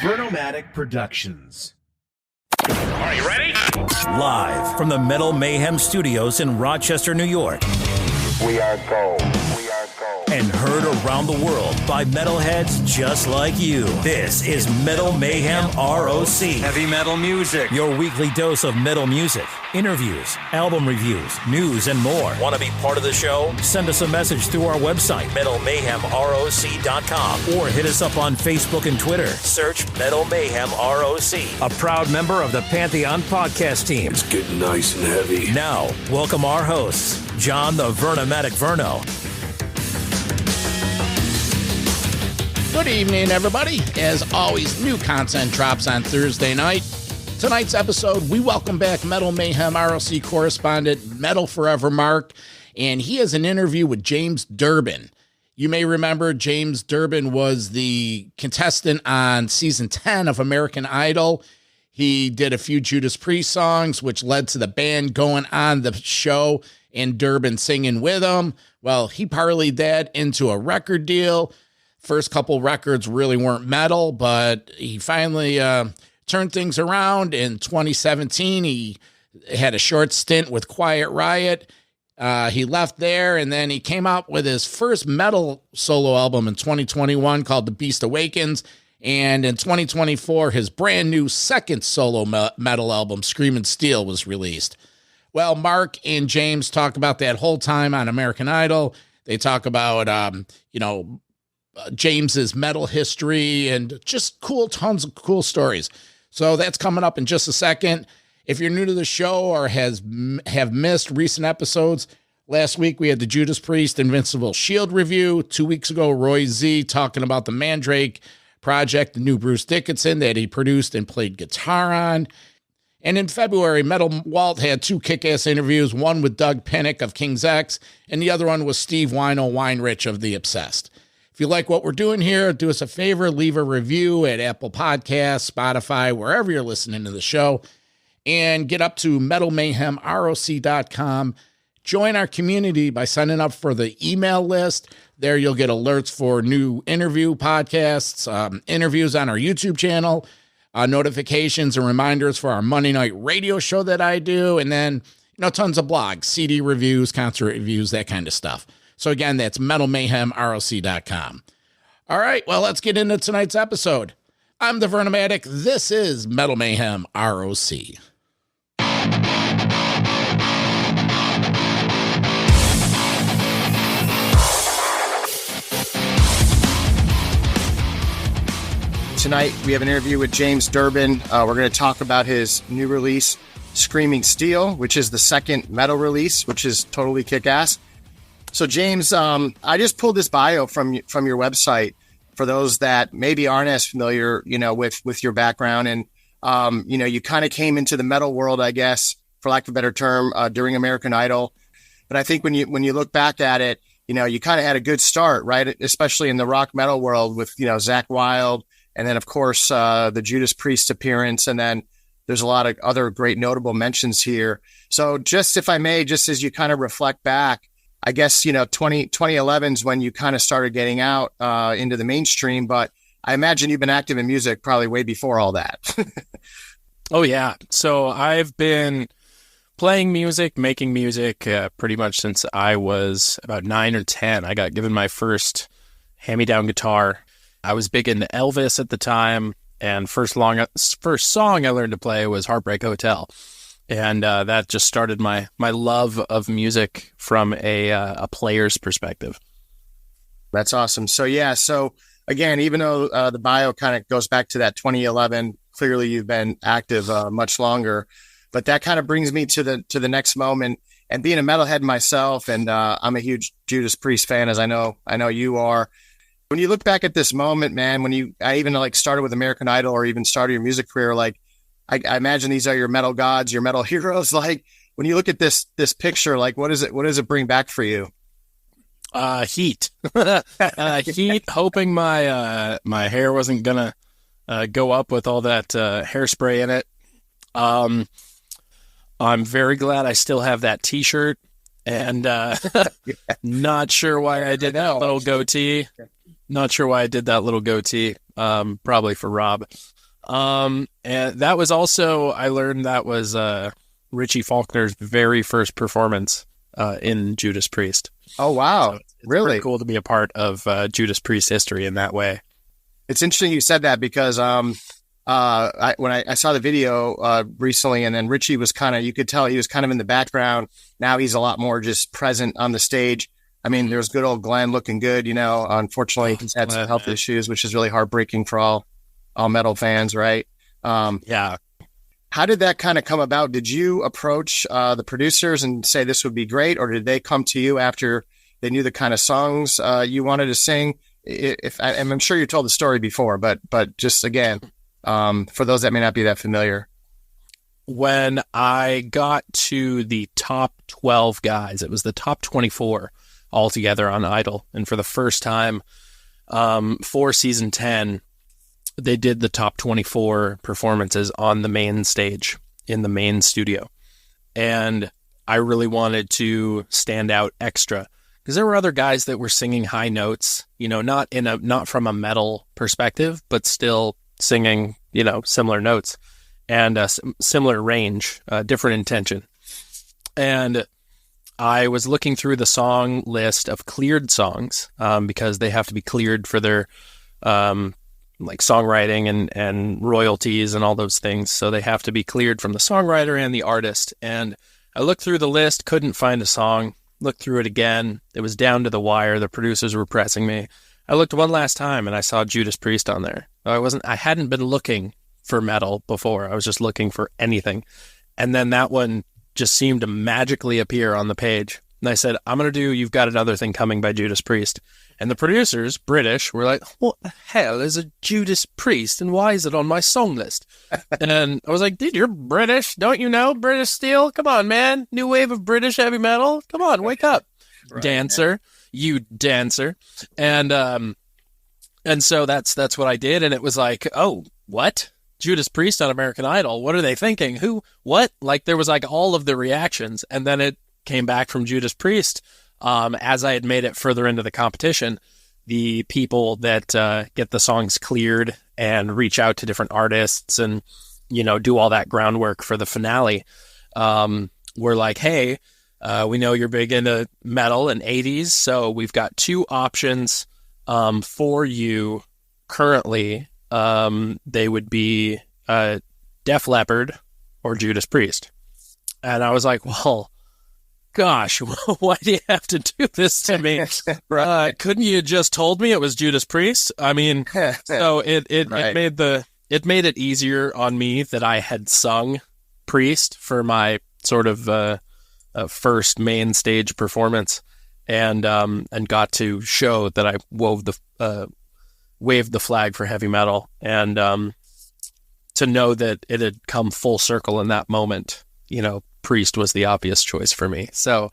Vernomatic Productions. Are you ready? Live from the Metal Mayhem Studios in Rochester, New York. We are gold. We are gold. And heard around the world by metalheads just like you. This is Metal Mayhem ROC. Heavy metal music. Your weekly dose of metal music, interviews, album reviews, news, and more. Want to be part of the show? Send us a message through our website, metalmayhemroc.com, or hit us up on Facebook and Twitter. Search Metal Mayhem ROC, a proud member of the Pantheon podcast team. It's getting nice and heavy. Now, welcome our hosts, John the Vernomatic Verno. Good evening, everybody. As always, new content drops on Thursday night. Tonight's episode, we welcome back Metal Mayhem ROC correspondent, Metal Forever Mark, and he has an interview with James Durbin. You may remember James Durbin was the contestant on season 10 of American Idol. He did a few Judas Priest songs, which led to the band going on the show and Durbin singing with them. Well, he parlayed that into a record deal. First couple records really weren't metal, but he finally turned things around. In 2017, he had a short stint with Quiet Riot. He left there, and then he came out with his first metal solo album in 2021 called The Beast Awakens. And in 2024, his brand new second solo metal album, Screaming Steel, was released. Well, Mark and James talk about that whole time on American Idol. They talk about, James's metal history and just tons of cool stories. So that's coming up in just a second. If you're new to the show or have missed recent episodes, last week we had the Judas Priest Invincible Shield review. 2 weeks ago, Roy Z talking about the Mandrake project, the new Bruce Dickinson that he produced and played guitar on. And in February, Metal Walt had two kick-ass interviews, one with Doug Pinnick of King's X, and the other one was Steve Weinrich of The Obsessed. If you like what we're doing here, do us a favor, leave a review at Apple Podcasts, Spotify, wherever you're listening to the show, and get up to metalmayhemroc.com. Join our community by signing up for the email list. There you'll get alerts for new interview podcasts, interviews on our YouTube channel, notifications and reminders for our Monday night radio show that I do, and then tons of blogs, CD reviews, concert reviews, that kind of stuff. So again, that's metalmayhemroc.com. All right, well, let's get into tonight's episode. I'm the Vernomatic. This is Metal Mayhem ROC. Tonight, we have an interview with James Durbin. We're going to talk about his new release, Screaming Steel, which is the second metal release, which is totally kick-ass. So, James, I just pulled this bio from your website for those that maybe aren't as familiar, with your background. And, you kind of came into the metal world, I guess, for lack of a better term, during American Idol. But I think when you look back at it, you kind of had a good start, right? Especially in the rock metal world with, Zakk Wylde. And then, of course, the Judas Priest appearance. And then there's a lot of other great notable mentions here. So just, if I may, just as you kind of reflect back, I guess, 2011 is when you kind of started getting out into the mainstream, but I imagine you've been active in music probably way before all that. Oh, yeah. So I've been playing music, making music pretty much since I was about 9 or 10. I got given my first hand-me-down guitar. I was big into Elvis at the time, and first song I learned to play was Heartbreak Hotel. And that just started my love of music from a player's perspective. That's awesome. So, yeah. So, again, even though the bio kind of goes back to that 2011, clearly you've been active much longer. But that kind of brings me to the next moment. And being a metalhead myself, and I'm a huge Judas Priest fan, as I know you are. When you look back at this moment, man, I even started with American Idol or even started your music career, I imagine these are your metal gods, your metal heroes. Like, when you look at this picture, what does it bring back for you? Heat. Heat, hoping my hair wasn't gonna go up with all that hairspray in it. I'm very glad I still have that t-shirt, and not sure why I did that little goatee. Not sure why I did that little goatee. probably for Rob. And that was also, I learned that was Richie Faulkner's very first performance in Judas Priest. Oh, wow. So it's really pretty cool to be a part of Judas Priest history in that way. It's interesting you said that because when I saw the video recently, and then Richie was you could tell he was kind of in the background. Now he's a lot more just present on the stage. I mean, there's good old Glenn looking good, unfortunately he's had some health issues, which is really heartbreaking for all metal fans, right? Yeah. How did that kind of come about? Did you approach the producers and say this would be great, or did they come to you after they knew the kind of songs you wanted to sing? I'm sure you told the story before, but just again, for those that may not be that familiar. When I got to the top 12 guys, it was the top 24 altogether on Idol, and for the first time for season 10, they did the top 24 performances on the main stage in the main studio. And I really wanted to stand out extra because there were other guys that were singing high notes, not from a metal perspective, but still singing, similar notes and similar range, different intention. And I was looking through the song list of cleared songs because they have to be cleared for their like songwriting and royalties and all those things. So they have to be cleared from the songwriter and the artist. And I looked through the list, couldn't find a song, looked through it again. It was down to the wire. The producers were pressing me. I looked one last time and I saw Judas Priest on there. I hadn't been looking for metal before. I was just looking for anything. And then that one just seemed to magically appear on the page. And I said, I'm going to do You've Got Another Thing Coming by Judas Priest. And the producers, British, were like, what the hell is a Judas Priest and why is it on my song list? And I was like, dude, you're British. Don't you know British Steel? Come on, man. New wave of British heavy metal. Come on, wake up. Right, dancer. Man. You dancer. And so that's what I did. And it was like, oh, what? Judas Priest on American Idol. What are they thinking? Who? What? Like there was like all of the reactions. And then it came back from Judas Priest. As I had made it further into the competition, the people that get the songs cleared and reach out to different artists and, do all that groundwork for the finale, were like, hey, we know you're big into metal and 80s, so we've got two options for you currently. They would be Def Leppard or Judas Priest. And I was like, well, gosh, why do you have to do this to me? Right. Couldn't you just told me it was Judas Priest? I mean, so it made it easier on me that I had sung Priest for my sort of first main stage performance, and got to show that I waved the flag for heavy metal, and to know that it had come full circle in that moment, Priest was the obvious choice for me. So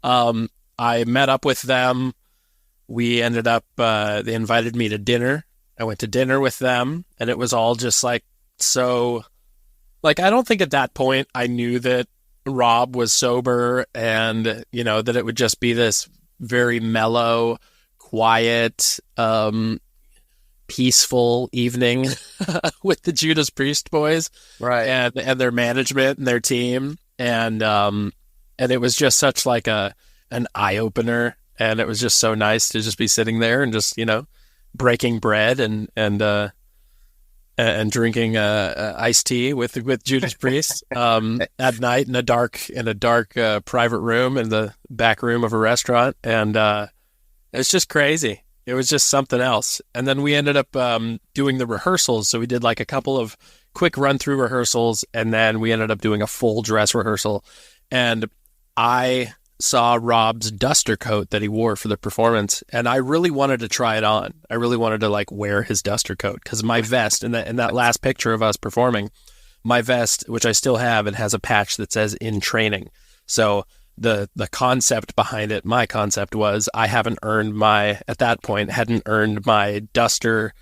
I met up with them. We ended up, they invited me to dinner. I went to dinner with them, and it was all just like, so, like, I don't think at that point I knew that Rob was sober and, that it would just be this very mellow, quiet, peaceful evening with the Judas Priest boys, right? And their management and their team. And it was just such like an eye opener, and it was just so nice to just be sitting there and just breaking bread and drinking iced tea with Judas Priest at night in a dark private room in the back room of a restaurant, and it's just crazy. It was just something else. And then we ended up doing the rehearsals. So we did like a couple of quick run-through rehearsals, and then we ended up doing a full dress rehearsal. And I saw Rob's duster coat that he wore for the performance, and I really wanted to try it on. I really wanted to like wear his duster coat, because my vest in that last picture of us performing, my vest, which I still have, it has a patch that says "in training." So the concept behind it, my concept was I hadn't earned my duster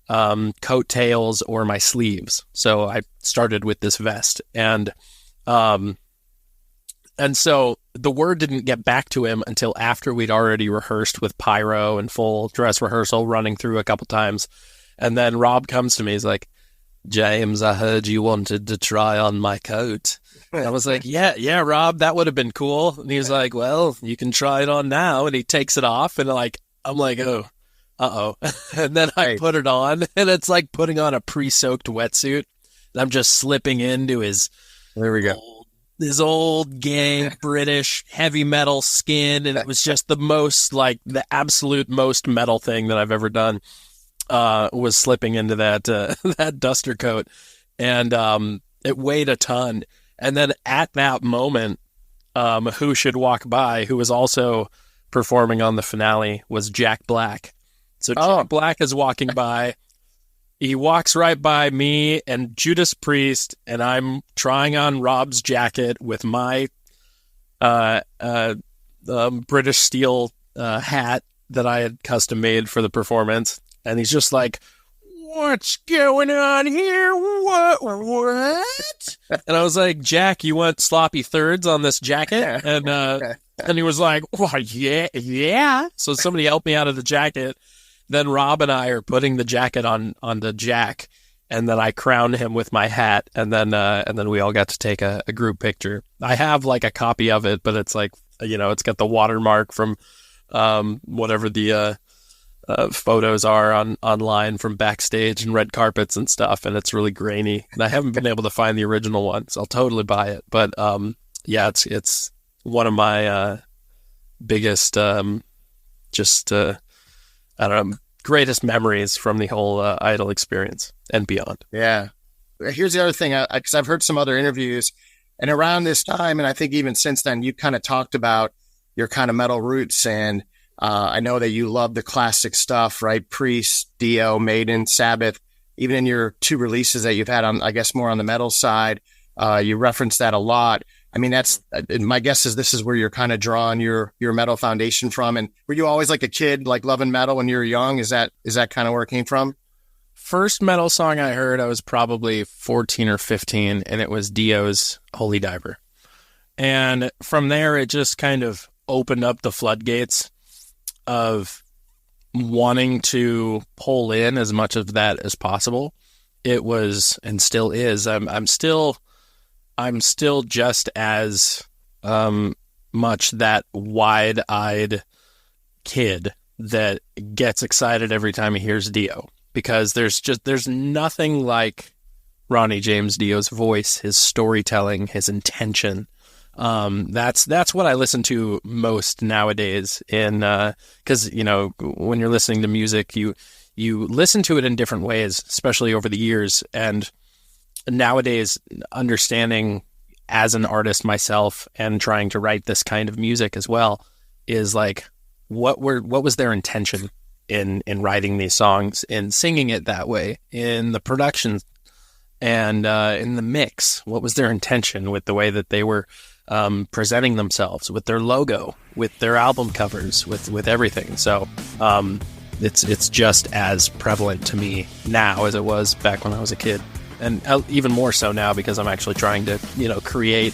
coattails or my sleeves. So I started with this vest, and so the word didn't get back to him until after we'd already rehearsed with pyro and full dress rehearsal running through a couple times. And then Rob comes to me. He's like, James, I heard you wanted to try on my coat. And I was like, yeah, Rob, that would have been cool. And he was like, well, you can try it on now. And he takes it off. And I'm like, oh, uh-oh. And then I put it on. And it's like putting on a pre-soaked wetsuit. And I'm just slipping into his... There we go. This old gay British heavy metal skin, and it was just the absolute most metal thing that I've ever done. Was slipping into that that duster coat, and it weighed a ton. And then at that moment, who should walk by, who was also performing on the finale, was Jack Black. So Jack Black is walking by. He walks right by me and Judas Priest, and I'm trying on Rob's jacket with my British steel hat that I had custom made for the performance. And he's just like, what's going on here? What? And I was like, Jack, you want sloppy thirds on this jacket? And he was like, well, yeah. So somebody helped me out of the jacket. Then Rob and I are putting the jacket on the Jack, and then I crowned him with my hat, and then we all got to take a group picture. I have like a copy of it, but it's like, it's got the watermark from whatever the photos are online from backstage and red carpets and stuff, and it's really grainy. And I haven't been able to find the original one, so I'll totally buy it. But yeah, it's one of my biggest I don't know, greatest memories from the whole Idol experience and beyond. Yeah. Here's the other thing, because I've heard some other interviews, and around this time, and I think even since then, you kind of talked about your kind of metal roots, and I know that you love the classic stuff, right? Priest, Dio, Maiden, Sabbath. Even in your 2 releases that you've had on, I guess, more on the metal side, you reference that a lot. I mean, that's my guess is this is where you're kind of drawing your metal foundation from. And were you always like a kid, like loving metal when you were young? Is that kind of where it came from? First metal song I heard, I was probably 14 or 15, and it was Dio's Holy Diver. And from there, it just kind of opened up the floodgates of wanting to pull in as much of that as possible. It was, and still is, I'm still just as much that wide-eyed kid that gets excited every time he hears Dio, because there's nothing like Ronnie James Dio's voice, his storytelling, his intention. That's what I listen to most nowadays. Because when you're listening to music, you listen to it in different ways, especially over the years. And nowadays, understanding as an artist myself and trying to write this kind of music as well is like, what was their intention in writing these songs, in singing it that way, in the production and in the mix? What was their intention with the way that they were presenting themselves, with their logo, with their album covers, with everything? So it's just as prevalent to me now as it was back when I was a kid. And even more so now, because I'm actually trying to, create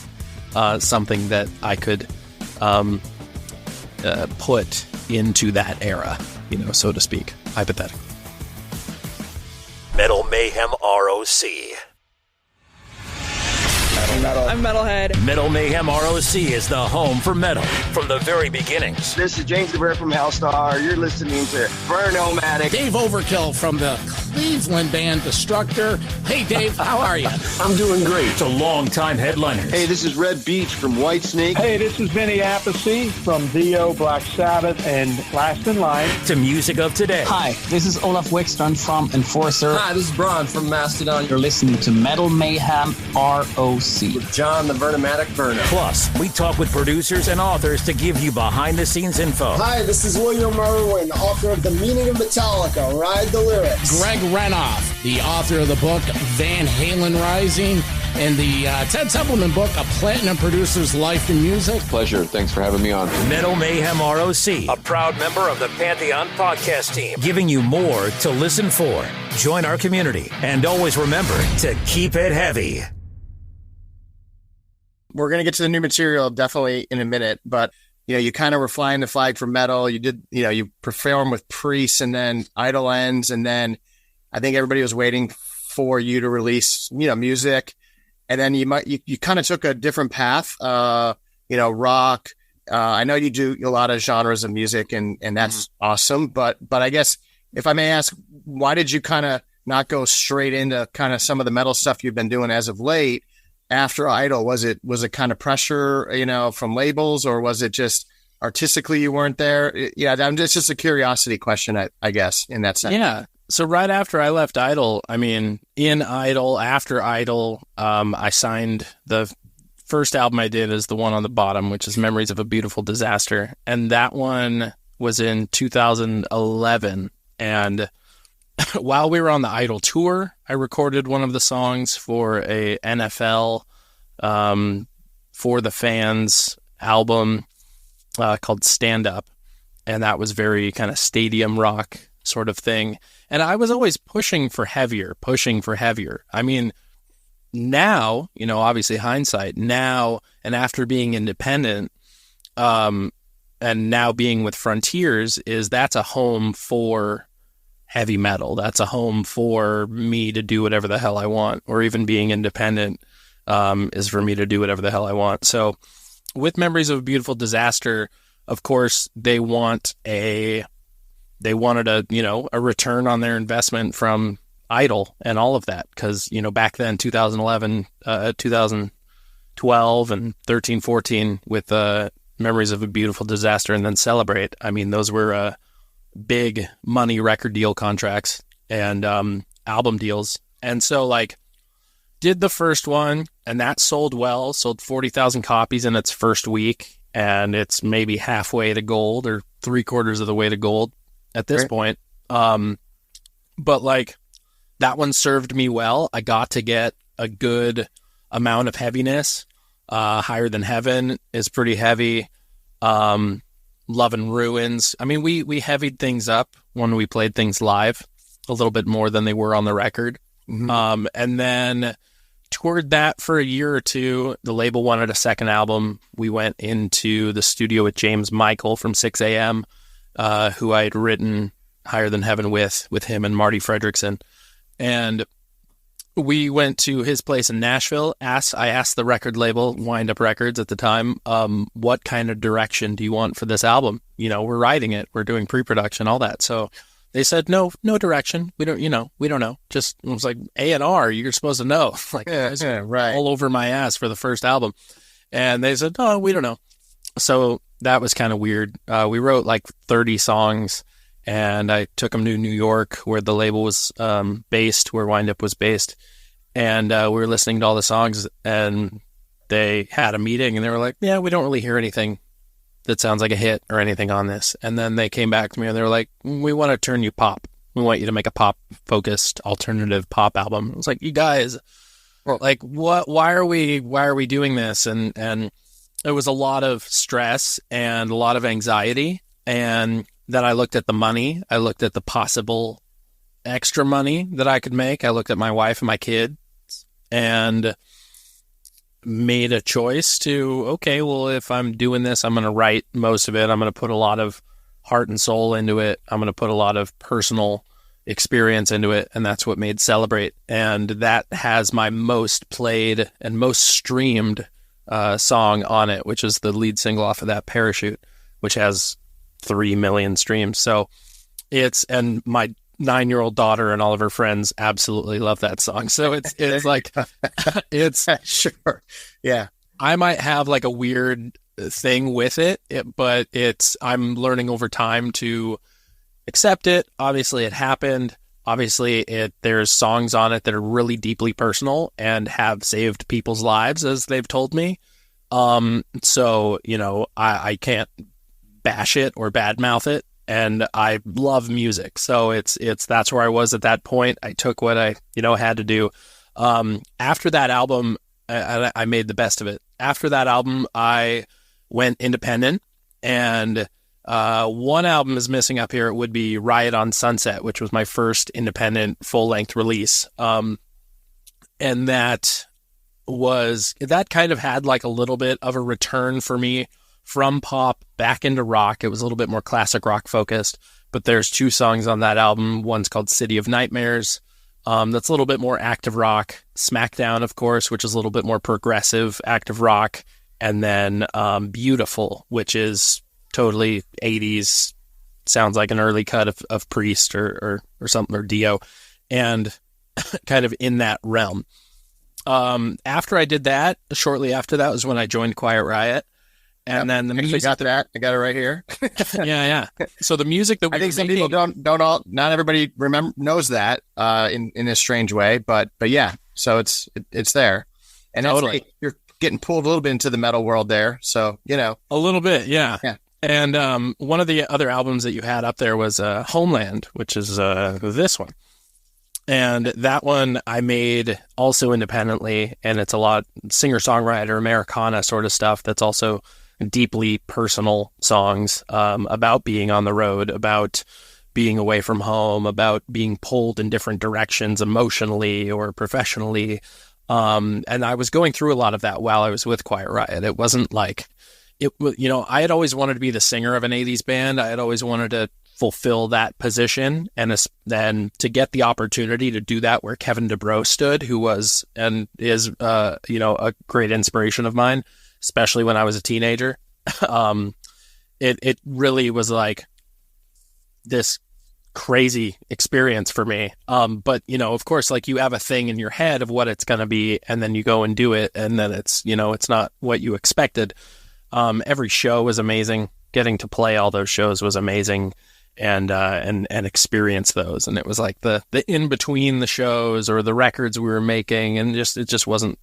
something that I could put into that era, so to speak, hypothetically. Metal Mayhem ROC. I'm Metalhead. Metal Mayhem ROC is the home for metal from the very beginnings. This is James Durbin from Hellstar. You're listening to Burnomatic. Dave Overkill from the Cleveland band Destructor. Hey, Dave, how are you? I'm doing great. To longtime headliners. Hey, this is Red Beach from Whitesnake. Hey, this is Vinny Appice from Dio, Black Sabbath, and Last in Line. To music of today. Hi, this is Olaf Wickstrand from Enforcer. Hi, this is Braun from Mastodon. You're listening to Metal Mayhem ROC. With John the Burnomatic Burner. Plus, we talk with producers and authors to give you behind-the-scenes info. Hi, this is William Merwin, author of The Meaning of Metallica, Ride the Lyrics. Greg Renoff, the author of the book Van Halen Rising and the Ted Templeman book, A Platinum Producer's Life in Music. Pleasure. Thanks for having me on. Metal Mayhem ROC, a proud member of the Pantheon podcast team, giving you more to listen for. Join our community, and always remember to keep it heavy. We're going to get to the new material definitely in a minute, but you kind of were flying the flag for metal. You did, you perform with Priest, and then Idol ends, and then I think everybody was waiting for you to release, music. And then you kind of took a different path, rock. I know you do a lot of genres of music and that's awesome. But I guess if I may ask, why did you kind of not go straight into kind of some of the metal stuff you've been doing as of late after Idol? Was it kind of pressure, from labels, or was it just artistically you weren't there? Yeah. I'm just a curiosity question, I guess, in that sense. Yeah. So right after I left Idol, after Idol, I signed the first album I did is the one on the bottom, which is Memories of a Beautiful Disaster. And that one was in 2011. And while we were on the Idol tour, I recorded one of the songs for a NFL For the Fans album called Stand Up. And that was very kind of stadium rock sort of thing. And I was always pushing for heavier. I mean, now, obviously hindsight, now and after being independent, and now being with Frontiers, that's a home for heavy metal. That's a home for me to do whatever the hell I want, or even being independent is for me to do whatever the hell I want. So with Memories of a Beautiful Disaster, of course, they wanted a return on their investment from Idol and all of that. Cause, back then, 2011, 2012 and 13, 14 with Memories of a Beautiful Disaster and then Celebrate. I mean, those were big money record deal contracts and album deals. And so did the first one, and that sold 40,000 copies in its first week. And it's maybe halfway to gold or 3/4 of the way to gold at this point. But that one served me well. I got to get a good amount of heaviness. Higher Than Heaven is pretty heavy. Love and Ruins. I mean, we heavied things up when we played things live a little bit more than they were on the record. Mm-hmm. And then toured that for a year or two. The label wanted a second album. We went into the studio with James Michael from 6 a.m., who I had written Higher Than Heaven with him and Marty Fredrickson. And we went to his place in Nashville. I asked the record label, Wind Up Records at the time, what kind of direction do you want for this album? We're writing it. We're doing pre-production, all that. So they said, no direction. We don't know. Just, it was like A&R, you're supposed to know. Right. All over my ass for the first album. And they said, no, we don't know. So that was kind of weird. We wrote 30 songs, and I took them to New York, where the label was based, where Wind Up was based. And we were listening to all the songs, and they had a meeting, and they were like, yeah, we don't really hear anything that sounds like a hit or anything on this. And then they came back to me, and they were like, we want to turn you pop. We want you to make a pop-focused alternative pop album. I was like, you guys, what? Why are we doing this? And it was a lot of stress and a lot of anxiety. And then I looked at the money. I looked at the possible extra money that I could make. I looked at my wife and my kids and made a choice to, okay, well, if I'm doing this, I'm going to write most of it. I'm going to put a lot of heart and soul into it. I'm going to put a lot of personal experience into it. And that's what made Celebrate. And that has my most played and most streamed song on it, which is the lead single off of that, Parachute, which has 3 million streams. So and my 9-year-old daughter and all of her friends absolutely love that song. So it's it's sure. Yeah. I might have a weird thing with it, but I'm learning over time to accept it. Obviously it happened. Obviously there's songs on it that are really deeply personal and have saved people's lives, as they've told me. So, I can't bash it or badmouth it. And I love music. So that's where I was at that point. I took what I, had to do. After that album, I made the best of it. After that album, I went independent, and one album is missing up here. It would be Riot on Sunset, which was my first independent full-length release. And that kind of had a little bit of a return for me from pop back into rock. It was a little bit more classic rock focused, but there's 2 songs on that album. One's called City of Nightmares. That's a little bit more active rock. Smackdown, of course, which is a little bit more progressive active rock. And then Beautiful, which is totally 80s, sounds like an early cut of Priest or something, or Dio, and kind of in that realm. After I did that, shortly after that was when I joined Quiet Riot. And then the music, got that. I got it right here. yeah. So the music that we I think some people not everybody knows that in a strange way, but yeah. So it's there, and totally. You're getting pulled a little bit into the metal world there. So a little bit, yeah. And one of the other albums that you had up there was Homeland, which is this one. And that one I made also independently, and it's a lot singer-songwriter, Americana sort of stuff that's also deeply personal songs about being on the road, about being away from home, about being pulled in different directions emotionally or professionally. And I was going through a lot of that while I was with Quiet Riot. It wasn't like, I had always wanted to be the singer of an 80s band. I had always wanted to fulfill that position, and then to get the opportunity to do that where Kevin DuBrow stood, who was and is a great inspiration of mine, especially when I was a teenager. It really was like this crazy experience for me. But of course, like, you have a thing in your head of what it's going to be, and then you go and do it, and then it's not what you expected. Every show was amazing. Getting to play all those shows was amazing, and experience those. And it was like the in between the shows or the records we were making, and it just wasn't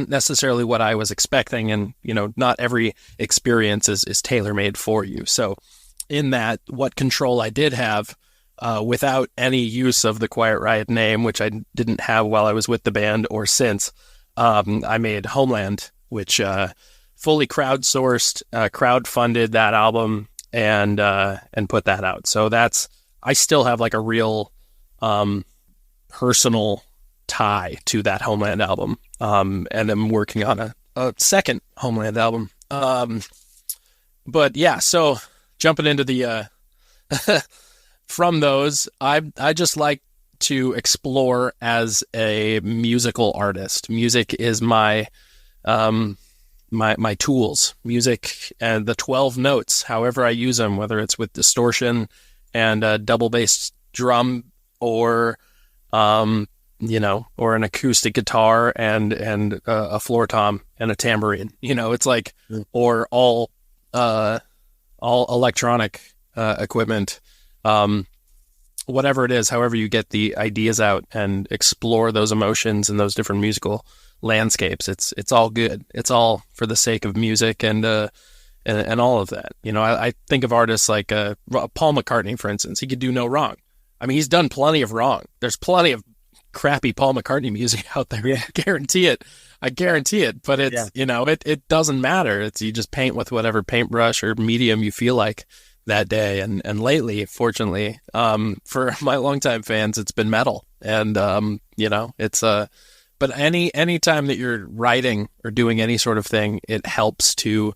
necessarily what I was expecting. And not every experience is tailor-made for you. So in that, what control I did have, without any use of the Quiet Riot name, which I didn't have while I was with the band or since, I made Homeland, which fully crowdsourced, crowdfunded that album, and put that out. So I still have like a real personal tie to that Homeland album, and I'm working on a second Homeland album. But yeah, so jumping into the from those, I just like to explore as a musical artist. Music is my my tools. Music and the 12 notes, however I use them, whether it's with distortion and a double bass drum, or or an acoustic guitar and a floor tom and a tambourine. It's like, or all electronic equipment, whatever it is, however you get the ideas out and explore those emotions and those different musical landscapes. It's all good. It's all for the sake of music and all of that. I think of artists like Paul McCartney, for instance. He could do no wrong. I mean, he's done plenty of wrong. There's plenty of crappy Paul McCartney music out there. Yeah. I guarantee it. But it's, it doesn't matter. It's, you just paint with whatever paintbrush or medium you feel like that day. And lately, fortunately, for my longtime fans, it's been metal. And, it's, but any time that you're writing or doing any sort of thing, it helps to,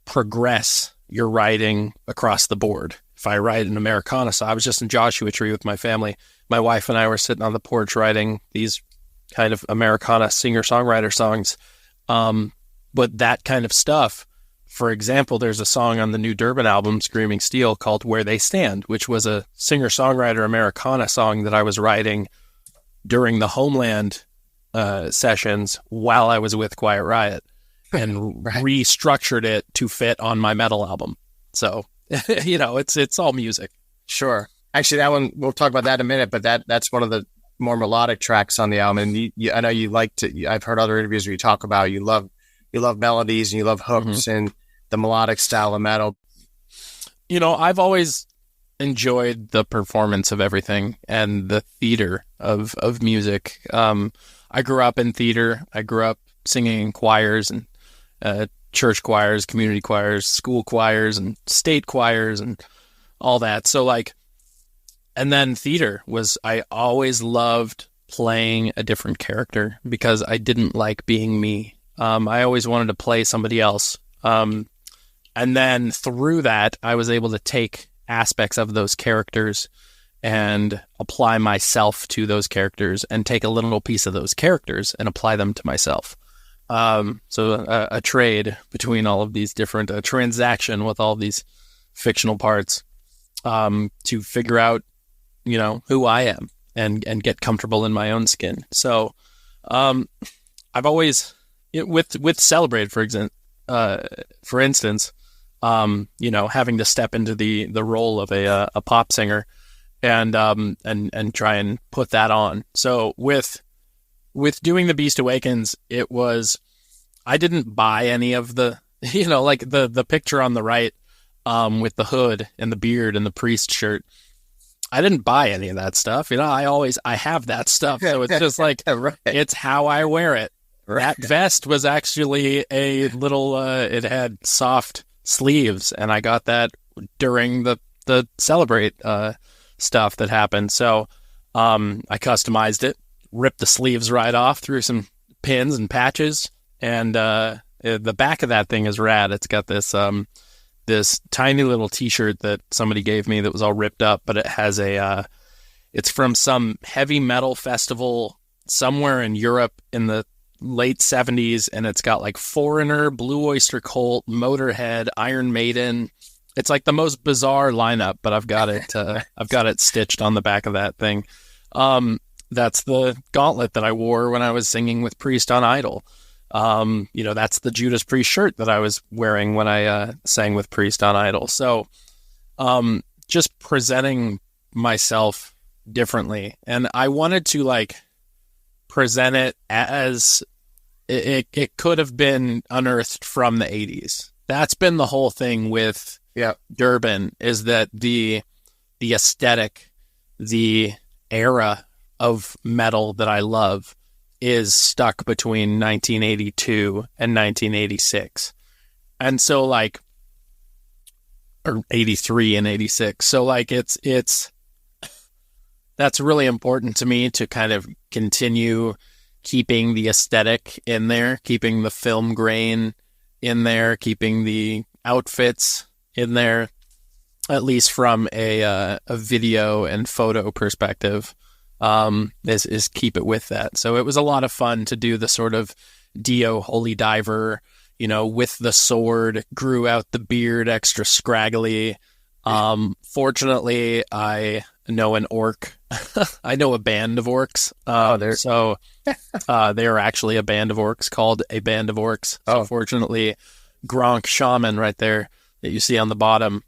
progress your writing across the board. If I write an Americana, so I was just in Joshua Tree with my family. My wife and I were sitting on the porch writing these kind of Americana singer-songwriter songs. But that kind of stuff, for example, there's a song on the new Durbin album, Screaming Steel, called Where They Stand, which was a singer-songwriter Americana song that I was writing during the Homeland sessions while I was with Quiet Riot, and restructured it to fit on my metal album. So, it's all music. Sure. Actually, that one, we'll talk about that in a minute, but that's one of the more melodic tracks on the album. And I know you like to, I've heard other interviews where you talk about you love melodies and you love hooks and the melodic style of metal. I've always enjoyed the performance of everything and the theater of music. I grew up in theater. I grew up singing in choirs and church choirs, community choirs, school choirs, and state choirs, and all that. So and then theater I always loved playing a different character because I didn't like being me. I always wanted to play somebody else. And then through that, I was able to take aspects of those characters and apply myself to those characters, and take a little piece of those characters and apply them to myself. So a trade between all of these different, a transaction with all these fictional parts, to figure out, who I am and get comfortable in my own skin. So, I've always, with Celebrate, for instance, having to step into the role of a pop singer and try and put that on. So with doing the Beast Awakens, it was, I didn't buy any of the, like the picture on the right, with the hood and the beard and the priest shirt. I didn't buy any of that stuff. I have that stuff. So it's just like, right. It's how I wear it. Right. That vest was actually a little, it had soft sleeves, and I got that during the Celebrate, stuff that happened. So, I customized it, ripped the sleeves right off, threw some pins and patches, and, the back of that thing is rad. It's got this, this tiny little t-shirt that somebody gave me that was all ripped up, but it has it's from some heavy metal festival somewhere in Europe in the late 70s, and it's got like Foreigner, Blue Oyster Cult, Motorhead, Iron Maiden. It's like the most bizarre lineup, but I've got it stitched on the back of that thing. That's the gauntlet that I wore when I was singing with Priest on Idol. That's the Judas Priest shirt that I was wearing when I sang with Priest on Idol. So, just presenting myself differently, and I wanted to present it as it could have been unearthed from the 80s. That's been the whole thing with Durbin, is that the aesthetic, the era of metal that I love is stuck between 1982 and 1986. And so or 83 and 86. So it's that's really important to me, to kind of continue keeping the aesthetic in there, keeping the film grain in there, keeping the outfits in there, at least from a video and photo perspective. Is keep it with that. So it was a lot of fun to do the sort of Dio Holy Diver, with the sword, grew out the beard extra scraggly. Fortunately, I know an orc. I know a band of orcs. They are actually a band of orcs called a Band of Orcs. So fortunately, Gronk Shaman right there that you see on the bottom,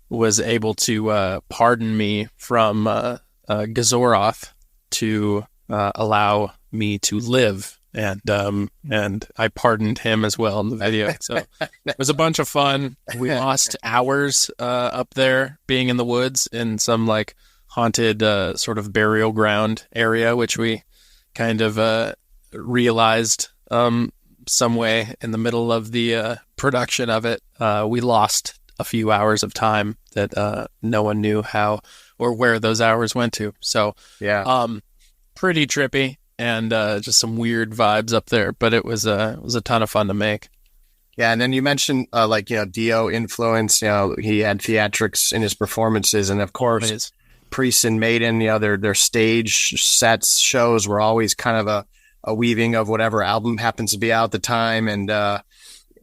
was able to pardon me from Gazoroth to allow me to live, and I pardoned him as well in the video. So it was a bunch of fun. We lost hours up there being in the woods in some haunted sort of burial ground area, which we kind of realized some way in the middle of the production of it. We lost a few hours of time that no one knew how or where those hours went to. So pretty trippy, and just some weird vibes up there, but it was a ton of fun to make. Yeah, and then you mentioned Dio influence. He had theatrics in his performances, and of course, Priest and Maiden. Their stage sets, shows were always kind of a weaving of whatever album happens to be out at the time, and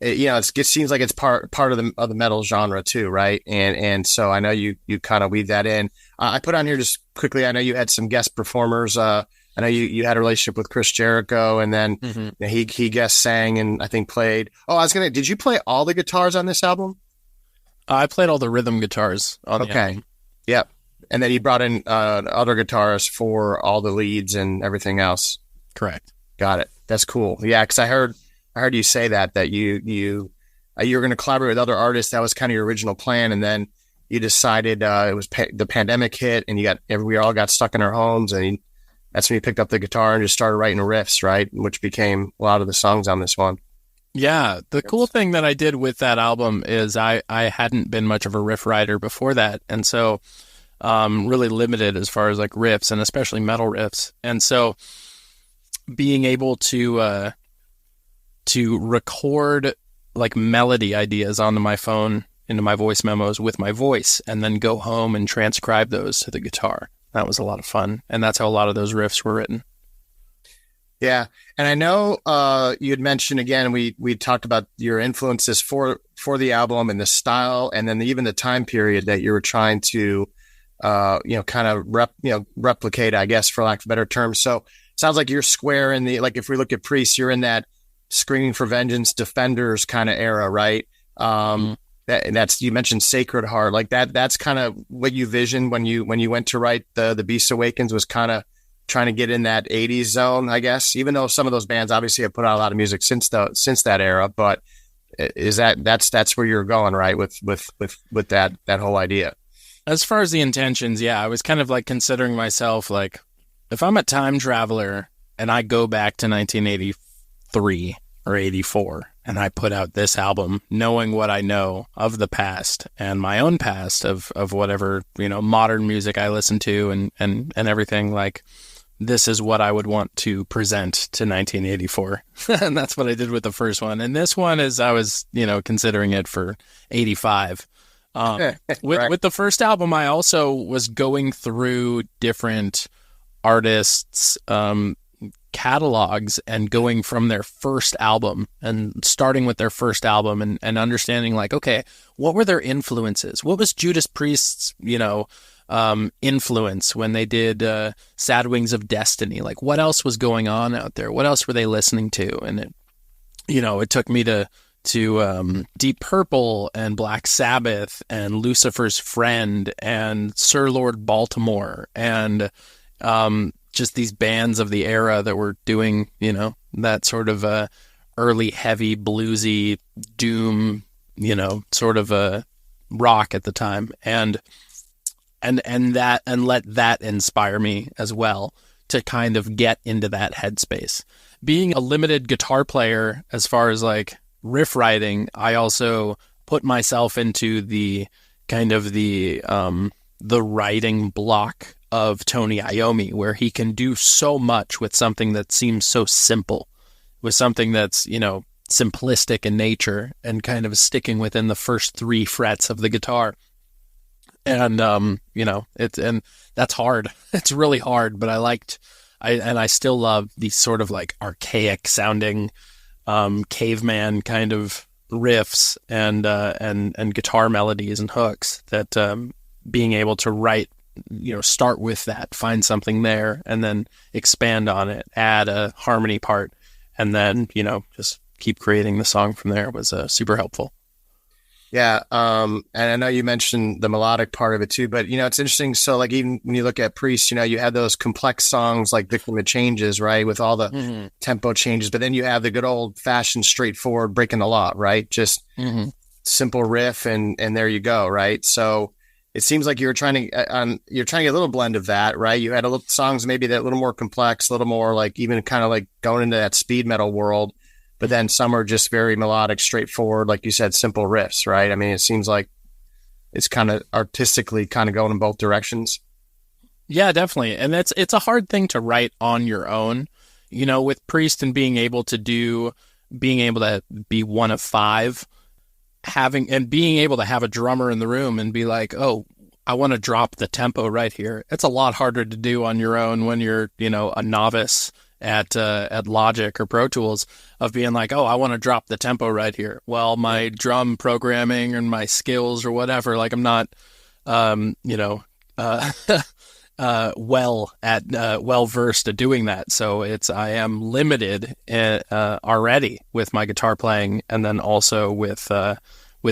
it seems like it's part of the metal genre too, right? And so I know you kind of weave that in. I put on here just quickly, I know you had some guest performers. I know you had a relationship with Chris Jericho, and then he guest sang and I think played. Did you play all the guitars on this album? I played all the rhythm guitars on the album. Yep. And then he brought in other guitarists for all the leads and everything else. Correct. Got it. That's cool. Yeah, because I heard you say that you were going to collaborate with other artists. That was kind of your original plan, and then you decided it was the pandemic hit, and we all got stuck in our homes, and that's when you picked up the guitar and just started writing riffs, right? Which became a lot of the songs on this one. Yeah, the cool thing that I did with that album is I hadn't been much of a riff writer before that, and so really limited as far as riffs, and especially metal riffs, and so being able to to record like melody ideas onto my phone, into my voice memos with my voice, and then go home and transcribe those to the guitar. That was a lot of fun. And that's how a lot of those riffs were written. Yeah. And I know you had mentioned, again, we talked about your influences for the album and the style, and then even the time period that you were trying to, kind of replicate, I guess, for lack of a better term. So it sounds like you're square in the, like, if we look at Priest, you're in that Screaming for Vengeance, Defenders kind of era, right? That's, you mentioned Sacred Heart, like that's kind of what you visioned when you went to write the Beast Awakens, was kind of trying to get in that 80s zone, I guess, even though some of those bands obviously have put out a lot of music since that era. But is that's where you're going, right? With that whole idea. As far as the intentions, yeah, I was kind of like considering myself like, if I'm a time traveler and I go back to 1983 or 84 and I put out this album, knowing what I know of the past and my own past of whatever, modern music I listen to and everything, like, this is what I would want to present to 1984. And that's what I did with the first one. And this one is, I was, considering it for 85. With the first album, I also was going through different artists' catalogs and going from their first album and starting with their first album and understanding, like, okay, what were their influences? What was Judas Priest's, influence when they did Sad Wings of Destiny? Like, what else was going on out there? What else were they listening to? And it took me to Deep Purple and Black Sabbath and Lucifer's Friend and Sir Lord Baltimore and just these bands of the era that were doing, that sort of early heavy bluesy doom, sort of a rock at the time. And let that inspire me as well to kind of get into that headspace. Being a limited guitar player, as far as like riff writing, I also put myself into the kind of the writing block of Tony Iommi, where he can do so much with something that seems so simple, with something that's, simplistic in nature and kind of sticking within the first 3 frets of the guitar. And, and that's hard. It's really hard, but I still love these sort of like archaic sounding, caveman kind of riffs and guitar melodies and hooks that, being able to write, start with that, find something there, and then expand on it, add a harmony part, and then, just keep creating the song from there was super helpful. Yeah. And I know you mentioned the melodic part of it too, but it's interesting. So like, even when you look at Priest, you had those complex songs like Victim of Changes, right? With all the tempo changes, but then you have the good old fashioned straightforward Breaking the Law, right? Just simple riff and there you go. Right. So it seems like you're trying to get a little blend of that, right? You had a little songs, maybe that a little more complex, a little more like even kind of like going into that speed metal world. But then some are just very melodic, straightforward, like you said, simple riffs, right? I mean, it seems like it's kind of artistically kind of going in both directions. Yeah, definitely. And it's a hard thing to write on your own, with Priest and being able to be one of 5, being able to have a drummer in the room and be like, oh, I want to drop the tempo right here. It's a lot harder to do on your own when you're, a novice at Logic or Pro Tools, of being like, oh, I want to drop the tempo right here. Well, my drum programming and my skills or whatever, like I'm not, well versed at doing that. So I am limited already with my guitar playing, and then also with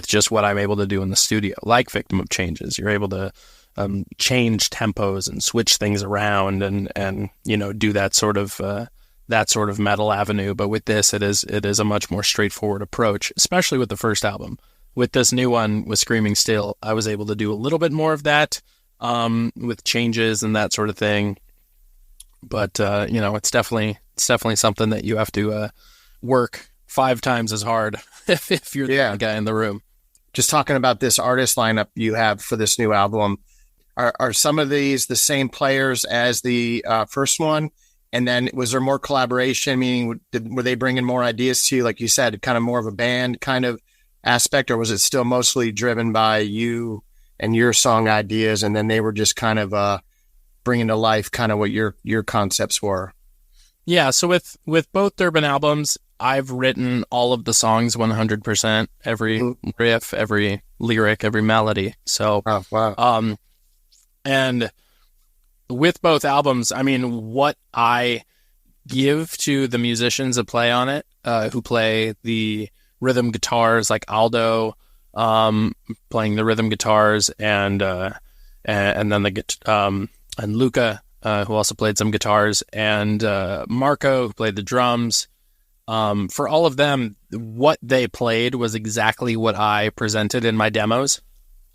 just what I'm able to do in the studio, like Victim of Changes. You're able to change tempos and switch things around and do that sort of metal avenue. But with this, it is a much more straightforward approach, especially with the first album. With this new one, with Screaming Still, I was able to do a little bit more of that with changes and that sort of thing. But it's definitely something that you have to work 5 times as hard if you're the guy in the room. Just talking about this artist lineup you have for this new album, are some of these the same players as the first one? And then was there more collaboration? Meaning, were they bringing more ideas to you? Like you said, kind of more of a band kind of aspect, or was it still mostly driven by you and your song ideas, and then they were just kind of bringing to life kind of what your concepts were? Yeah, so with both Durbin albums, I've written all of the songs 100%, every riff, every lyric, every melody. So, wow. And with both albums, I mean, what I give to the musicians that play on it, who play the rhythm guitars, like Aldo, playing the rhythm guitars, and then and Luca, who also played some guitars, and Marco, who played the drums. For all of them, what they played was exactly what I presented in my demos.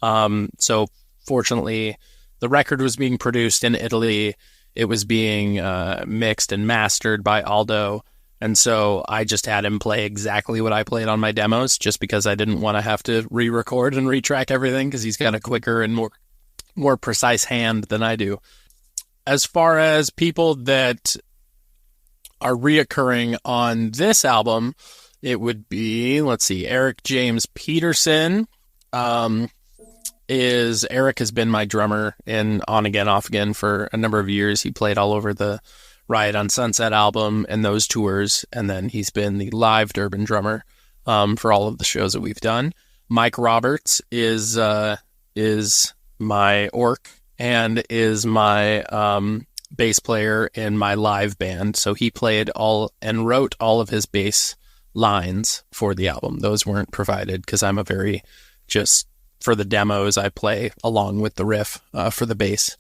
So fortunately, the record was being produced in Italy. It was being mixed and mastered by Aldo. And so I just had him play exactly what I played on my demos, just because I didn't want to have to re-record and retrack everything, because he's got a quicker and more precise hand than I do. As far as people that are reoccurring on this album, it would be, let's see, Eric James Peterson. Eric has been my drummer in On Again, Off Again for a number of years. He played all over the Riot on Sunset album and those tours, and then he's been the live Durbin drummer for all of the shows that we've done. Mike Roberts is my orc and is my bass player in my live band. So he played all and wrote all of his bass lines for the album. Those weren't provided because I'm just for the demos, I play along with the riff for the bass.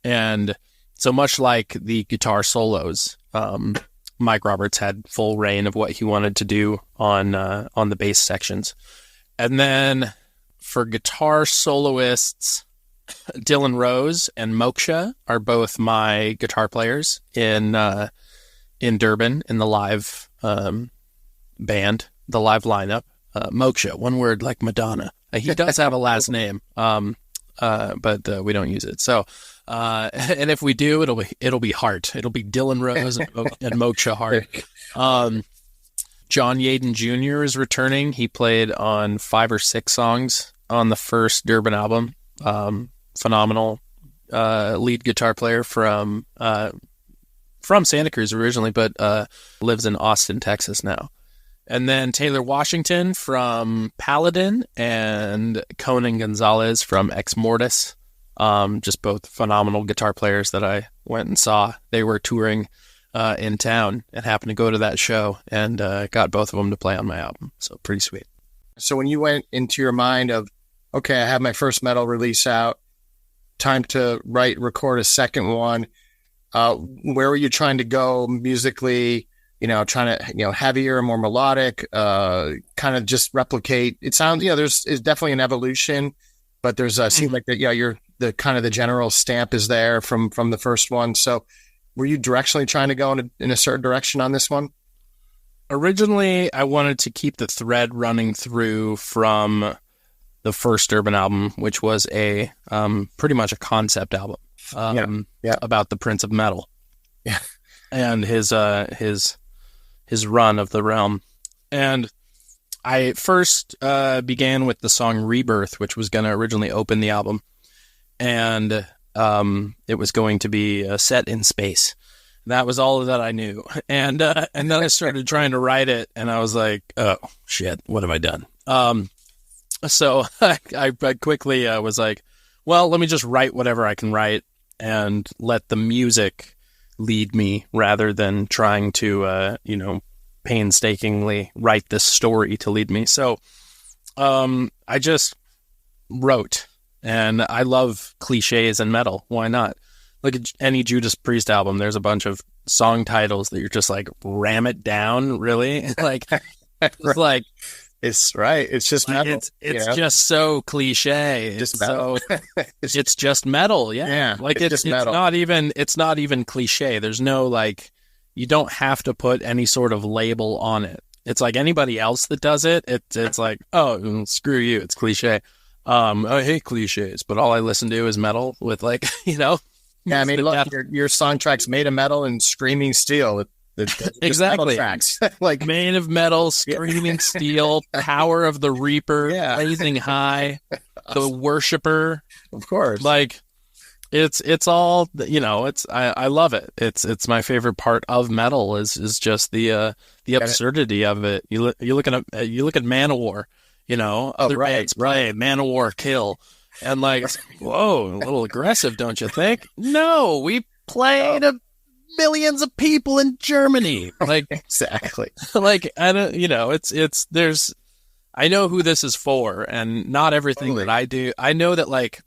And so much like the guitar solos, Mike Roberts had full reign of what he wanted to do on the bass sections. And then for guitar soloists, Dylan Rose and Moksha are both my guitar players in Durbin, in the live band, the live lineup. Moksha, one word like Madonna. He does have a last name, but we don't use it. So, and if we do, it'll be Hart. It'll be Dylan Rose and Moksha Hart. John Yaden Jr. is returning. He played on 5 or 6 songs on the first Durbin album. Phenomenal lead guitar player from Santa Cruz originally, but lives in Austin, Texas now. And then Taylor Washington from Paladin and Conan Gonzalez from Ex Mortis. Just both phenomenal guitar players that I went and saw. They were touring in town and happened to go to that show, and got both of them to play on my album. So pretty sweet. So when you went into your mind of, okay, I have my first metal release out, time to record a second one, where were you trying to go musically? Trying to, heavier, more melodic, kind of just replicate. It sounds, there's definitely an evolution, but there's seems like that, you're the kind of the general stamp is there from the first one. So were you directionally trying to go in a certain direction on this one? Originally, I wanted to keep the thread running through from the first Durbin album, which was a pretty much a concept album about the Prince of Metal, and his run of the realm. And I first began with the song Rebirth, which was going to originally open the album, and it was going to be set in space. That was all that I knew. And then I started trying to write it, and I was like, oh shit, what have I done? So I quickly was like, well, let me just write whatever I can write and let the music lead me rather than trying to, painstakingly write this story to lead me. So I just wrote, and I love cliches and metal. Why not? Look at any Judas Priest album. There's a bunch of song titles that you're just like, ram it down, really? Like, it's like, it's right. It's just metal. It's just so cliche. It's just metal. Yeah. Like it's metal. It's not even cliche. There's no you don't have to put any sort of label on it. It's like anybody else that does it. It's like, oh, screw you. It's cliche. I hate cliches, but all I listen to is metal with Yeah, I mean, look, your song track's Made of Metal and Screaming Steel. Exactly. Tracks. Like Made of Metal, Screaming Steel, Power of the Reaper, Blazing High, The Worshipper. Of course. Like, it's all, I love it. It's my favorite part of metal is just the absurdity of it. You look at Manowar, other bands play Manowar Kill, and like, whoa, a little aggressive, don't you think? No, we played millions of people in Germany. Like, exactly. Like, I don't, I know who this is for, and not everything that I do. I know that, like,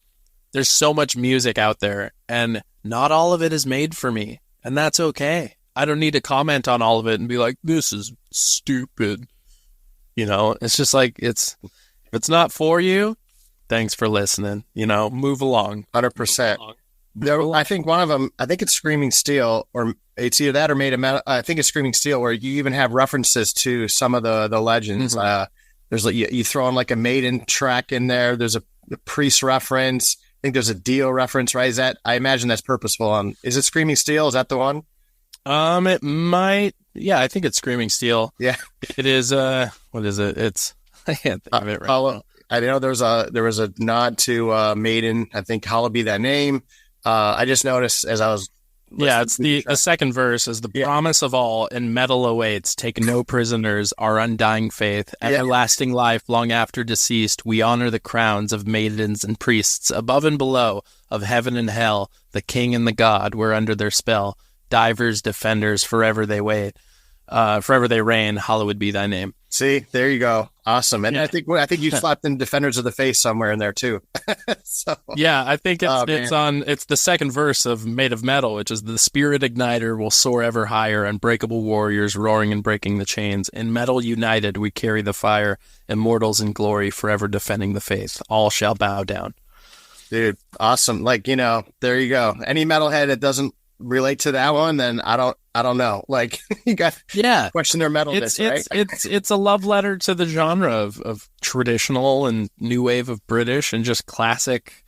there's so much music out there, and not all of it is made for me, and that's okay. I don't need to comment on all of it and be like, this is stupid. It's just like, if it's not for you, thanks for listening. Move along. 100%. I think one of them, I think it's Screaming Steel, or it's either that or Made of Metal. I think it's Screaming Steel, where you even have references to some of the legends. Mm-hmm. There's like, you throw in like a Maiden track in there. There's a Priest reference. I think there's a Dio reference, right? I imagine that's purposeful. Is it Screaming Steel? Is that the one? It might. Yeah, I think it's Screaming Steel. Yeah, it is. What is it? I can't think of it right now. I know there was a nod to Maiden. I think Hallowed Be Thy Name. I just noticed as I was. Yeah, it's the second verse is the promise of all, and metal awaits. Take no prisoners, our undying faith, everlasting life long after deceased. We honor the crowns of maidens and priests, above and below, of heaven and hell. The king and the god were under their spell. Divers, defenders, forever they wait. Forever they reign. Hallowed be thy name. See, there you go. Awesome. And I think you slapped in Defenders of the Faith somewhere in there too. Yeah, I think it's the second verse of Made of Metal, which is the spirit igniter will soar ever higher, unbreakable warriors roaring and breaking the chains. In metal united we carry the fire, immortals in glory, forever defending the faith. All shall bow down. Dude, awesome. Like, there you go. Any metalhead that doesn't relate to that one, then I don't know. Like, you got question their metalness, right? It's a love letter to the genre of traditional and new wave of British and just classic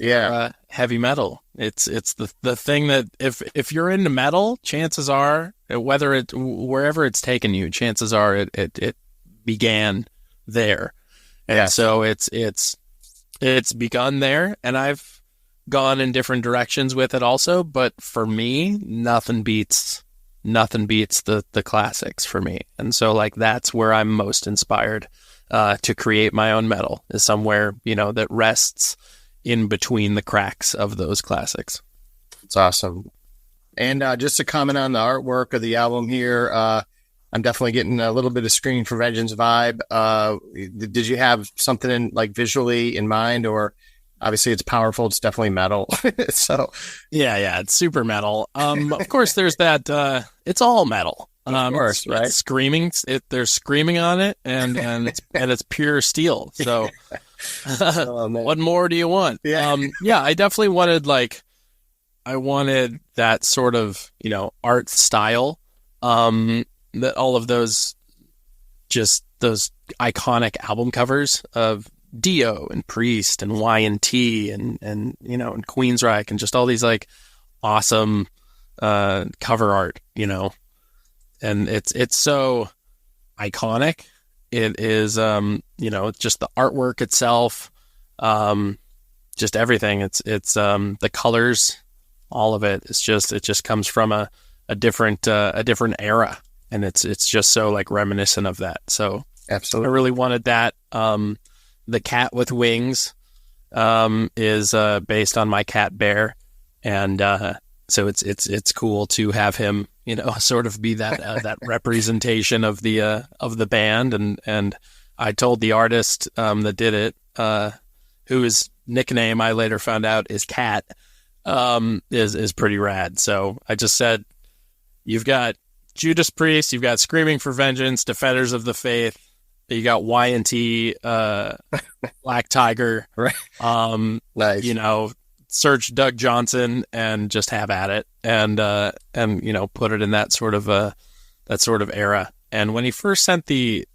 heavy metal. It's the thing that if you're into metal, chances are, wherever it's taken you, chances are it began there. And so it's begun there, and I've gone in different directions with it also, but for me, nothing beats the classics for me. And so, like, that's where I'm most inspired to create my own metal, is somewhere, that rests in between the cracks of those classics. It's awesome. And just to comment on the artwork of the album here, I'm definitely getting a little bit of Screaming for Vengeance vibe. Did you have something in, like, visually in mind, or obviously it's powerful, it's definitely metal? So yeah, it's super metal. Of course there's that, it's all metal. Of course, right? It's screaming, they're screaming on it, and it's pure steel. So what more do you want? I definitely wanted, I wanted that sort of, art style, that all of those iconic album covers of Dio and Priest and Y&T and and Queensryche and just all these, like, awesome cover art, and it's so iconic. It is just the artwork itself, just everything. It's the colors, all of it. It just comes from a different era, and it's just so, like, reminiscent of that. So absolutely, I really wanted that. The cat with wings is based on my cat Bear, and so it's cool to have him, sort of be that representation of the band. And I told the artist that did it, whose nickname I later found out is Cat, is pretty rad. So I just said, you've got Judas Priest, you've got Screaming for Vengeance, Defenders of the Faith. You got Y&T, Black Tiger, right? Nice. Search Doug Johnson and just have at it, and put it in that sort of era. And when he first sent the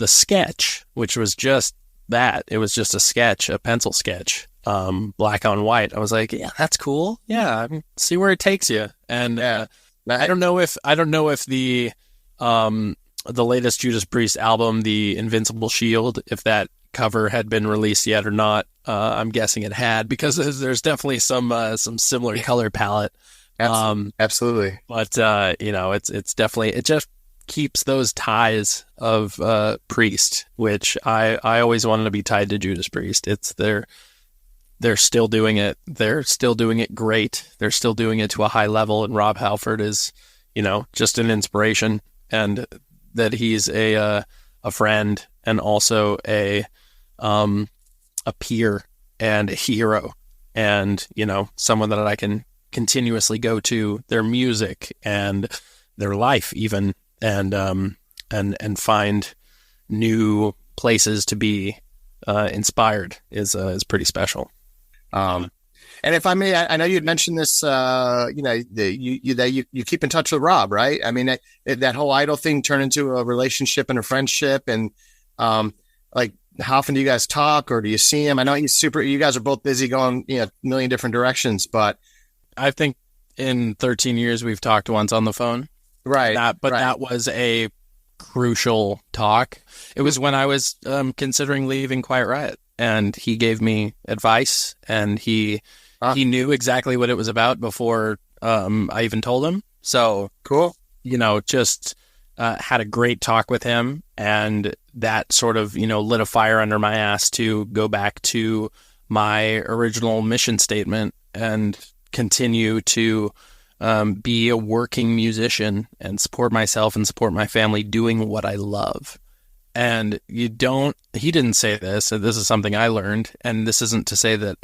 sketch, which was just that, it was just a sketch, a pencil sketch, Black on White. I was like, yeah, that's cool. Yeah, I mean, see where it takes you. And I don't know if the latest Judas Priest album, the Invincible Shield, if that cover had been released yet or not. I'm guessing it had, because there's definitely some similar color palette. Absolutely. But it's definitely, it just keeps those ties of Priest, which I always wanted to be tied to Judas Priest. They're still doing it. They're still doing it great. They're still doing it to a high level. And Rob Halford is, just an inspiration, and that he's a friend and also a peer and a hero, and someone that I can continuously go to their music and their life even, and find new places to be inspired is pretty special. And if I may, I know you'd mentioned this, you keep in touch with Rob, right? I mean, that whole Idol thing turned into a relationship and a friendship. And like, how often do you guys talk, or do you see him? I know you guys are both busy going, a million different directions, but I think in 13 years we've talked once on the phone. Right. That was a crucial talk. It was when I was considering leaving Quiet Riot, and he gave me advice, and he knew exactly what it was about before I even told him. So cool. Just had a great talk with him, and that sort of, lit a fire under my ass to go back to my original mission statement and continue to be a working musician and support myself and support my family doing what I love. And he didn't say this, and this is something I learned, and this isn't to say that,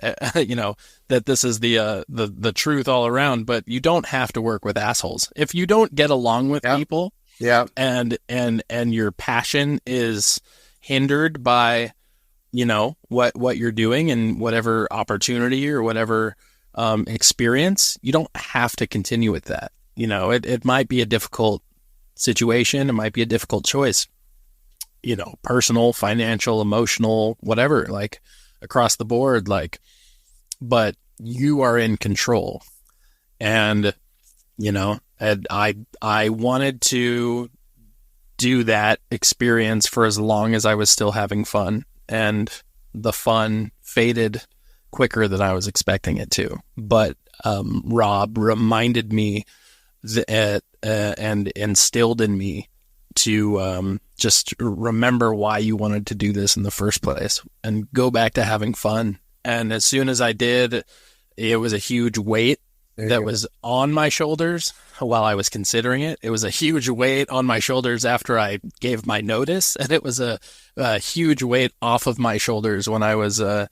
that this is the truth all around, but you don't have to work with assholes. If you don't get along with people, and your passion is hindered by, what you're doing and whatever opportunity or whatever experience, you don't have to continue with that. It might be a difficult situation. It might be a difficult choice, personal, financial, emotional, whatever, like across the board, but you are in control. And, I wanted to do that experience for as long as I was still having fun, and the fun faded quicker than I was expecting it to. But Rob reminded me and instilled in me to just remember why you wanted to do this in the first place and go back to having fun. And as soon as I did, it was a huge weight that was on my shoulders while I was considering it. It was a huge weight on my shoulders after I gave my notice, and it was a huge weight off of my shoulders when I was told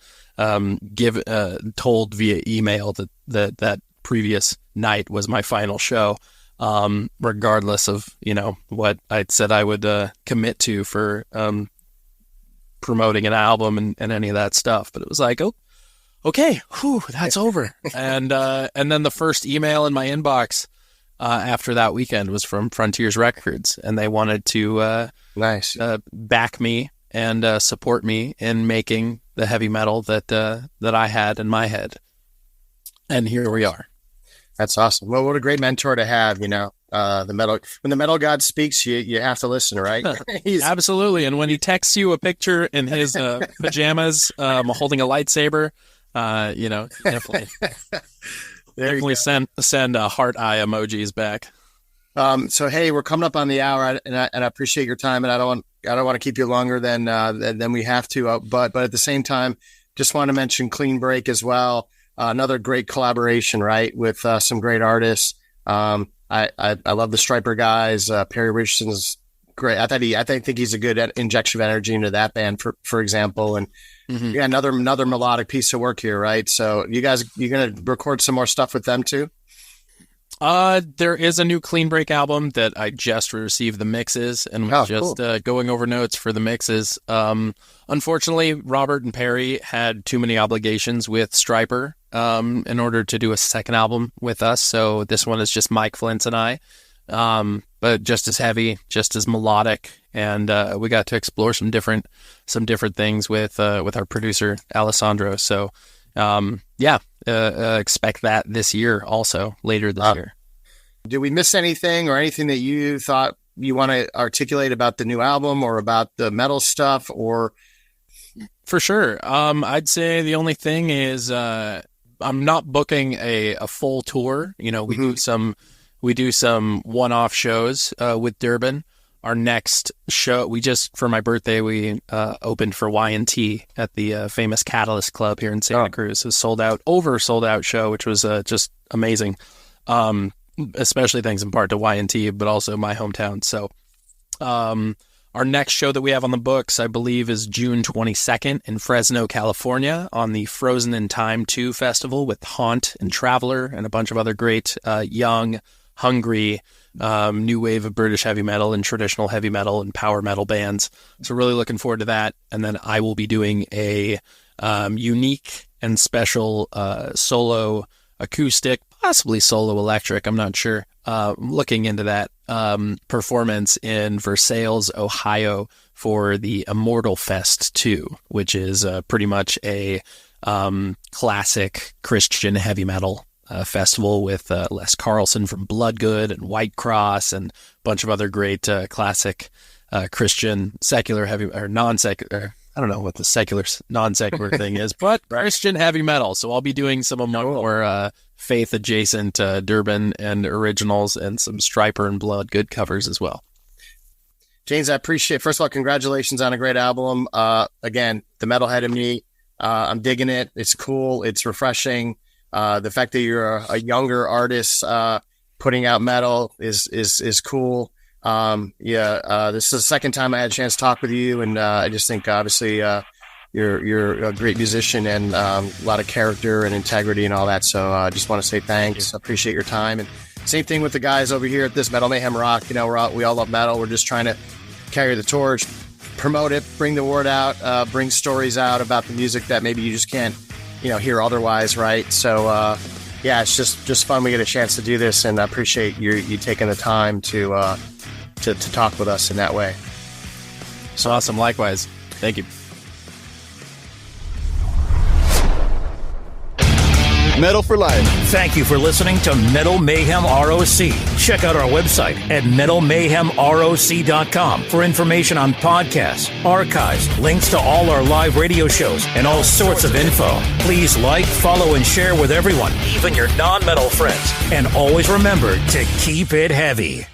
via email that previous night was my final show, regardless of what I'd said I would commit to for promoting an album and any of that stuff. But it was like, oh, okay, that's over. And then the first email in my inbox after that weekend was from Frontiers Records, and they wanted to back me and support me in making the heavy metal that I had in my head. And here we are. That's awesome. Well, what a great mentor to have, when the metal god speaks, you have to listen, right? Absolutely. And when he texts you a picture in his pajamas, holding a lightsaber, definitely send heart eye emojis back. So, hey, we're coming up on the hour, and I appreciate your time, and I don't want to keep you longer than we have to. But at the same time, just want to mention Clean Break as well. Another great collaboration, right, with some great artists. I love the Striper guys. Perry Richardson's great. I think he's a good injection of energy into that band, for example. And another melodic piece of work here, right? So you're gonna record some more stuff with them too? There is a new Clean Break album that I just received the mixes, and was going over notes for the mixes. Unfortunately, Robert and Perry had too many obligations with Striper in order to do a second album with us. So this one is just Mike Flintz and I, but just as heavy, just as melodic, and we got to explore some different things with our producer Alessandro. So expect that this year also, later this year. Did we miss anything or anything that you thought you want to articulate about the new album or about the metal stuff? Or for sure. I'd say the only thing is I'm not booking a full tour. You know, we do some one-off shows with Durbin. Our next show, for my birthday, we opened for Y&T at the famous Catalyst Club here in Santa Cruz. It was sold out show, which was just amazing. Especially thanks in part to Y&T, but also my hometown. So our next show that we have on the books, I believe, is June 22nd in Fresno, California, on the Frozen in Time 2 festival with Haunt and Traveler and a bunch of other great young, hungry, new wave of British heavy metal and traditional heavy metal and power metal bands. So really looking forward to that. And then I will be doing a unique and special solo acoustic, possibly solo electric, I'm not sure, looking into that performance in Versailles, Ohio for the Immortal Fest 2, which is pretty much a classic Christian heavy metal festival with Les Carlson from Bloodgood and White Cross and a bunch of other great classic Christian secular heavy or non-secular. I don't know what the secular non-secular thing is, but Christian heavy metal. So I'll be doing some of my more faith adjacent Durbin and originals and some Stryper and Bloodgood covers as well. James, I appreciate, first of all, congratulations on a great album. Again, the metalhead in me, I'm digging it. It's cool. It's refreshing. The fact that you're a younger artist putting out metal is cool. This is the second time I had a chance to talk with you, and I just think obviously you're a great musician and a lot of character and integrity and all that. So I just want to say thanks. I appreciate your time. And same thing with the guys over here at this Metal Mayhem Rock. You know, we all love metal. We're just trying to carry the torch, promote it, bring the word out, bring stories out about the music that maybe you just can't, hear otherwise, right? So it's just fun we get a chance to do this, and I appreciate you taking the time to talk with us in that way. So awesome. Likewise. Thank you. Metal for Life. Thank you for listening to Metal Mayhem ROC. Check out our website at metalmayhemroc.com for information on podcasts, archives, links to all our live radio shows, and all sorts of info. Please like, follow, and share with everyone, even your non-metal friends. And always remember to keep it heavy.